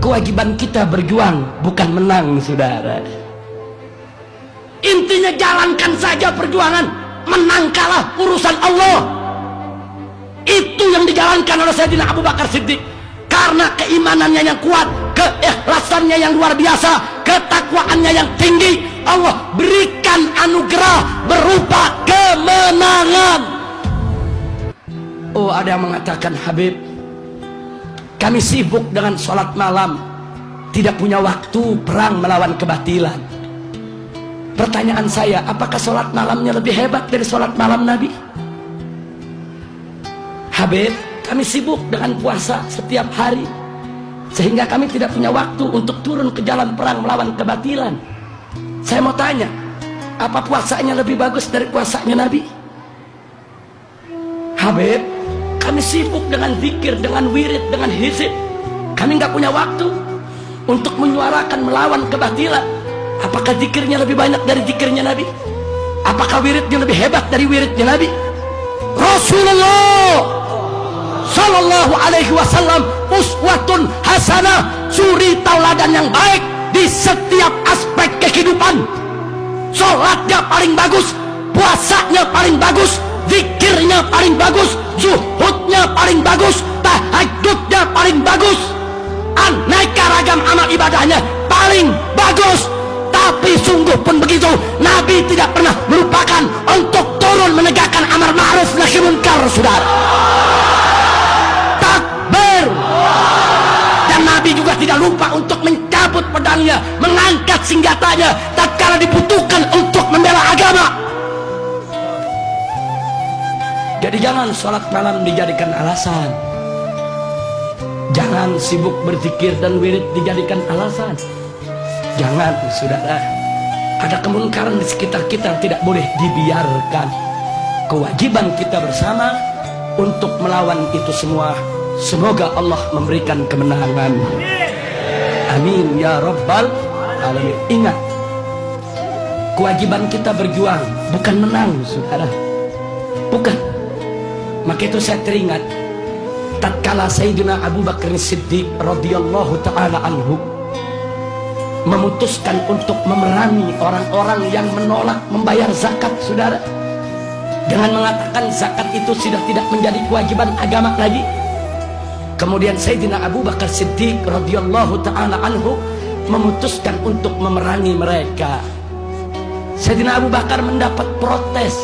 Kewajiban kita berjuang, bukan menang, saudara. Intinya jalankan saja perjuangan. Menang kalah urusan Allah. Itu yang dijalankan oleh Sayyidina Abu Bakar Siddiq. Karena keimanannya yang kuat, keikhlasannya yang luar biasa, ketakwaannya yang tinggi, Allah berikan anugerah berupa kemenangan. Oh, ada yang mengatakan, Habib, kami sibuk dengan sholat malam, tidak punya waktu perang melawan kebatilan. Pertanyaan saya, apakah sholat malamnya lebih hebat dari sholat malam Nabi? Habib, kami sibuk dengan puasa setiap hari, sehingga kami tidak punya waktu untuk turun ke jalan perang melawan kebatilan. Saya mau tanya, apa puasanya lebih bagus dari puasanya Nabi? Habib, kami sibuk dengan zikir, dengan wirid, dengan hizib. Kami nggak punya waktu untuk menyuarakan melawan kebatilan. Apakah zikirnya lebih banyak dari zikirnya Nabi? Apakah wiridnya lebih hebat dari wiridnya Nabi? Rasulullah Sallallahu Alaihi Wasallam uswatun hasanah, suri tauladan yang baik di setiap aspek kehidupan. Sholatnya paling bagus, puasanya paling bagus, zikirnya paling bagus, zuhudnya paling bagus, tahajudnya paling bagus, aneka ragam amal ibadahnya paling bagus. Tapi sungguh pun begitu, Nabi tidak pernah melupakan untuk turun menegakkan amar ma'ruf nahi munkar, saudara. Takbir. Dan Nabi juga tidak lupa untuk mencabut pedangnya, mengangkat senjatanya tatkala dibutuhkan untuk membela agama. Jadi jangan sholat malam dijadikan alasan. Jangan sibuk berzikir dan wirid dijadikan alasan. Jangan, saudara. Ada kemungkaran di sekitar kita yang tidak boleh dibiarkan. Kewajiban kita bersama untuk melawan itu semua. Semoga Allah memberikan kemenangan. Amin ya rabbal alamin. Ingat, kewajiban kita berjuang, bukan menang, saudara. Bukan. Maka itu saya teringat tatkala Sayyidina Abu Bakar Siddiq radhiyallahu ta'ala anhu memutuskan untuk memerangi orang-orang yang menolak membayar zakat, saudara, dengan mengatakan zakat itu sudah tidak menjadi kewajiban agama lagi. Kemudian Sayyidina Abu Bakar Siddiq radhiyallahu ta'ala anhu memutuskan untuk memerangi mereka. Sayyidina Abu Bakar mendapat protes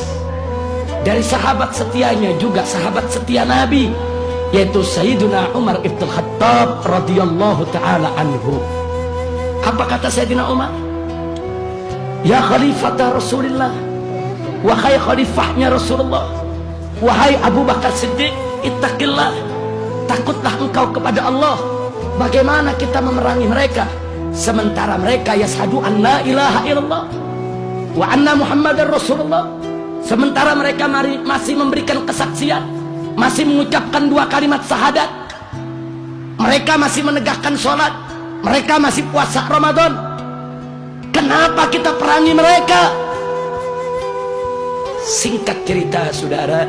dari sahabat setianya, juga sahabat setia Nabi, yaitu Sayyidina Umar ibn Khattab radhiyallahu ta'ala anhu. Apa kata Sayyidina Umar? Ya khalifata Rasulullah, wahai khalifahnya Rasulullah, wahai Abu Bakar Siddiq, ittaqillah, takutlah engkau kepada Allah. Bagaimana kita memerangi mereka sementara mereka yashhadu an la ilaha illallah wa anna Muhammadar Rasulullah, sementara mereka masih memberikan kesaksian, masih mengucapkan 2 kalimat syahadat, mereka masih menegakkan sholat, mereka masih puasa Ramadan. Kenapa kita perangi mereka? Singkat cerita, saudara,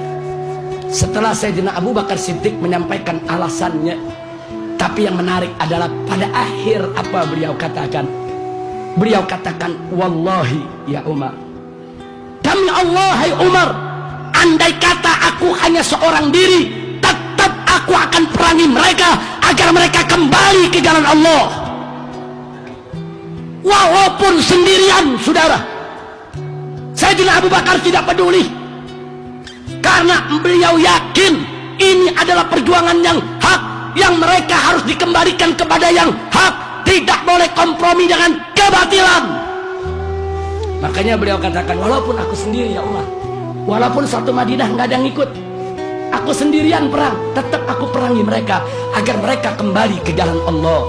setelah Sayyidina Abu Bakar Siddiq menyampaikan alasannya, tapi yang menarik adalah pada akhir apa beliau katakan. Beliau katakan, wallahi ya Umar, demi Allah hai Umar, andai kata aku hanya seorang diri, tetap aku akan perangi mereka agar mereka kembali ke jalan Allah. Walaupun sendirian, saudara. Sayyidina Abu Bakar tidak peduli, karena beliau yakin ini adalah perjuangan yang hak, yang mereka harus dikembalikan kepada yang hak, tidak boleh kompromi dengan kebatilan. Makanya beliau katakan, walaupun aku sendiri ya Umar, walaupun satu Madinah nggak ada yang ikut, aku sendirian perang, tetap aku perangi mereka agar mereka kembali ke jalan Allah.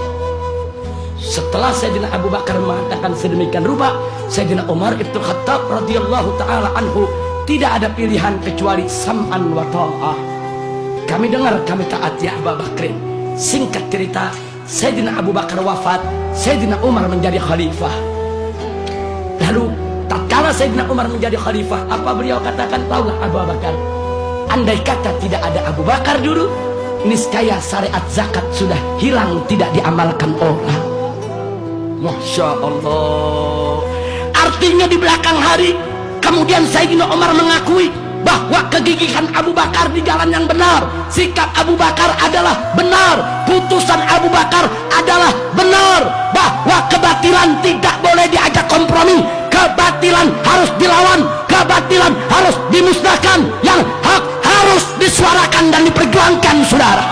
Setelah Sayyidina Abu Bakar mengatakan sedemikian rupa, Sayyidina Umar ibn Khattab radhiyallahu ta'ala anhu tidak ada pilihan kecuali sam'an wa ta'ah. Kami dengar, kami taat ya Abu Bakrin. Singkat cerita, Sayyidina Abu Bakar wafat, Sayyidina Umar menjadi khalifah. Lalu tatkala Sayyidina Umar menjadi khalifah, apa beliau katakan? Taulah Abu Bakar, andai kata tidak ada Abu Bakar dulu, niscaya syariat zakat sudah hilang, tidak diamalkan orang. Masya Allah. Artinya di belakang hari kemudian Sayyidina Umar mengakui bahwa kegigihan Abu Bakar di jalan yang benar, sikap Abu Bakar adalah benar, putusan Abu Bakar adalah benar, bahwa kebatilan tidak boleh diajak kompromi, kebatilan harus dilawan, kebatilan harus dimusnahkan, yang hak harus disuarakan dan diperjuangkan, saudara.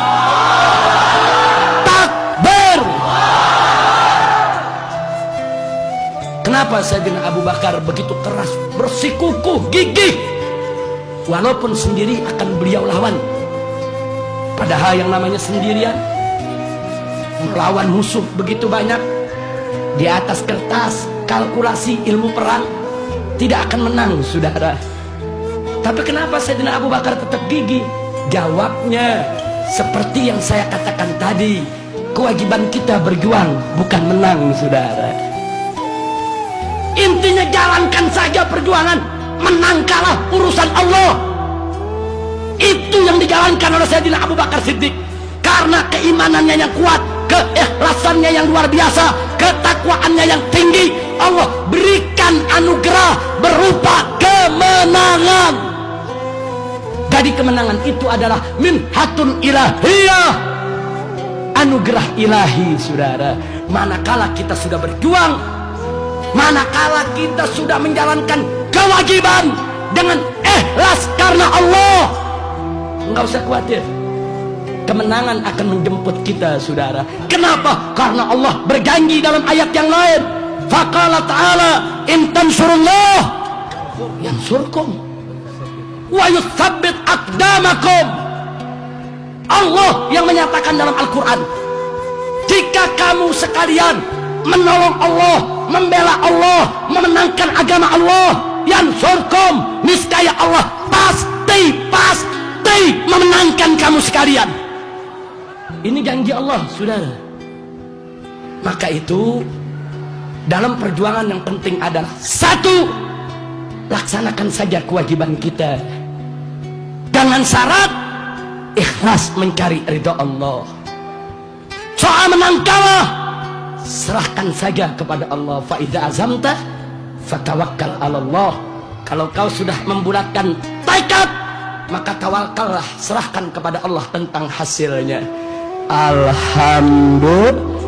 Takbir. Kenapa Sayyidina Abu Bakar begitu keras, bersikukuh gigih, walaupun sendiri akan beliau lawan? Padahal yang namanya sendirian melawan musuh begitu banyak, di atas kertas kalkulasi ilmu perang tidak akan menang, saudara. Tapi kenapa Sayyidina Abu Bakar tetap gigih? Jawabnya seperti yang saya katakan tadi, kewajiban kita berjuang, bukan menang, saudara. Intinya jalankan saja perjuangan, menang kalah urusan Allah. Itu yang dijalankan oleh Sayyidina Abu Bakar Siddiq. Karena keimanannya yang kuat, keikhlasannya yang luar biasa, ketakwaannya yang tinggi, Allah berikan anugerah berupa kemenangan. Jadi kemenangan itu adalah minhatun ilahiyah, anugerah ilahi, saudara. Manakala kita sudah berjuang, manakala kita sudah menjalankan kewajiban dengan ikhlas karena Allah, enggak usah khawatir, kemenangan akan menjemput kita, saudara. Kenapa? Karena Allah berjanji dalam ayat yang lain, faqala ta'ala in tansurullah yansurkum wa yutsabbit aqdamakum. Allah yang menyatakan dalam Al-Quran, jika kamu sekalian menolong Allah, membela Allah, memenangkan agama Allah, yansurkum, niscaya Allah pasti memenangkan kamu sekalian. Ini janji Allah, saudara. Maka itu dalam perjuangan yang penting adalah satu, laksanakan saja kewajiban kita dengan syarat ikhlas mencari ridha Allah. Soal menang kalah, serahkan saja kepada Allah. Fa idza azamta fatawakkal 'ala Allah. Kalau kau sudah membulatkan tekad, maka tawakallah, serahkan kepada Allah tentang hasilnya. Alhamdulillah.